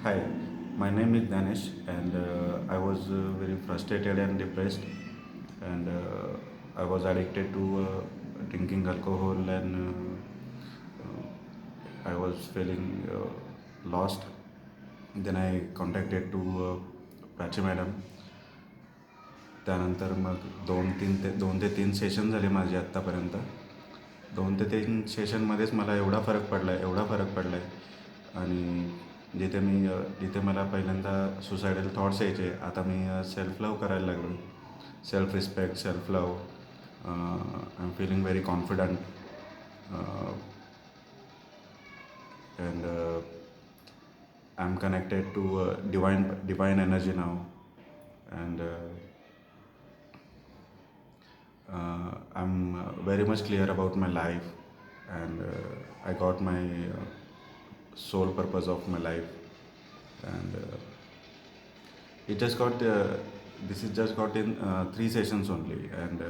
Hi, my name is Danish, and I was very frustrated and depressed, and I was addicted to drinking alcohol, and I was feeling lost. Then I contacted to Prachi madam. त्यानंतर मग दोन ते तीन session झाले माझे आत्तापर्यंत. 2 ते 3 सेशनमध्येच मला एवढा फरक पडला आहे आणि जिथे मला पहिल्यांदा सुसायडल थॉट्स यायचे, आता मी सेल्फ लव्ह करायला लागलो. Self respect, self love. I am feeling very confident and I am connected to divine energy now. And I'm very much clear about my life, and I got my sole purpose of my life, and it just got this is just got in 3 sessions only, and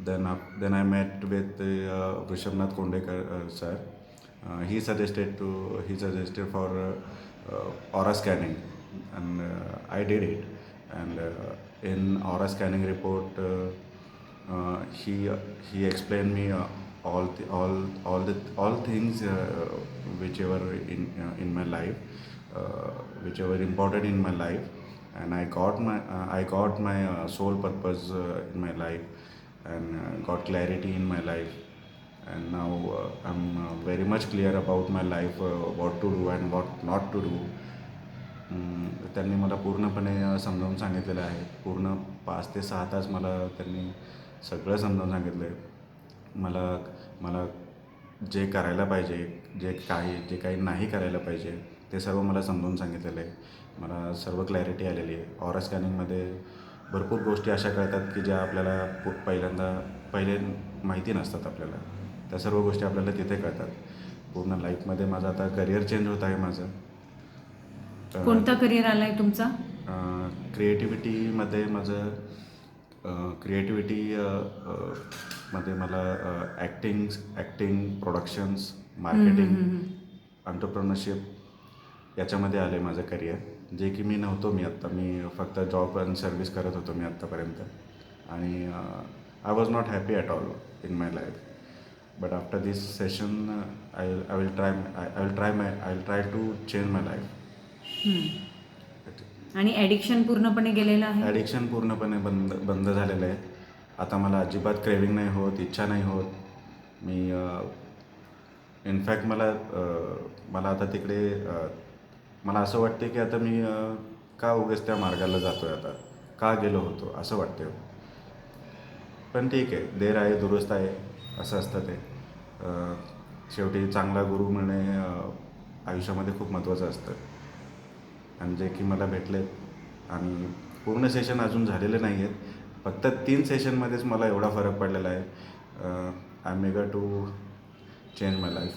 then I met with Rishabnath Kondekar sir. He suggested for aura scanning, and I did it. And in aura scanning report, he explained me all things whichever in my life, whichever important in my life, and I got my sole purpose in my life, and got clarity in my life. And now I'm very much clear about my life, what to do and what not to do. त्यांनी मला पूर्णपणे समजावून सांगितलेलं आहे. पूर्ण 5 ते 6 तास मला त्यांनी सगळं समजावून सांगितलं आहे. मला जे करायला पाहिजे, जे काही नाही करायला पाहिजे, ते सर्व मला समजावून सांगितलेलं आहे. मला सर्व क्लॅरिटी आलेली आहे. ऑरा स्कॅनिंगमध्ये भरपूर गोष्टी अशा कळतात की ज्या आपल्याला पहिले माहिती नसतात आपल्याला. त्या सर्व गोष्टी आपल्याला तिथे कळतात. पूर्ण लाईफमध्ये माझं आता करिअर चेंज होत आहे माझं. कोणता करिअर आला आहे तुमचा? क्रिएटिव्हिटीमध्ये मध्ये मला ॲक्टिंग, प्रोडक्शन्स, मार्केटिंग, एंटरप्रेन्योरशिप याच्यामध्ये आलं आहे माझं करिअर. जे की मी फक्त जॉब आणि सर्व्हिस करत होतो मी आत्तापर्यंत. आणि I was not happy at all in my life. But after this session I will try to change my life. आणि ॲडिक्शन पूर्णपणे गेलेलं आहे? ॲडिक्शन पूर्णपणे बंद झालेलं आहे. आता मला अजिबात क्रेविंग नाही होत, इच्छा नाही होत. मी इनफॅक्ट मला आता तिकडे मला असं वाटते की आता मी का उगाच त्या मार्गाला जातो आहे, आता का गेलो होतो असं वाटते. पण ठीक आहे, देर आहे दुरुस्त आहे, असं असतं ते. शेवटी चांगला गुरु मिळणे आयुष्यामध्ये खूप महत्त्वाचं असतं. आणि जे की मला भेटलेत. आणि पूर्ण सेशन अजून झालेले नाही आहेत. फक्त 3 सेशनमध्येच मला एवढा फरक पडलेला आहे. I am eager to change my life.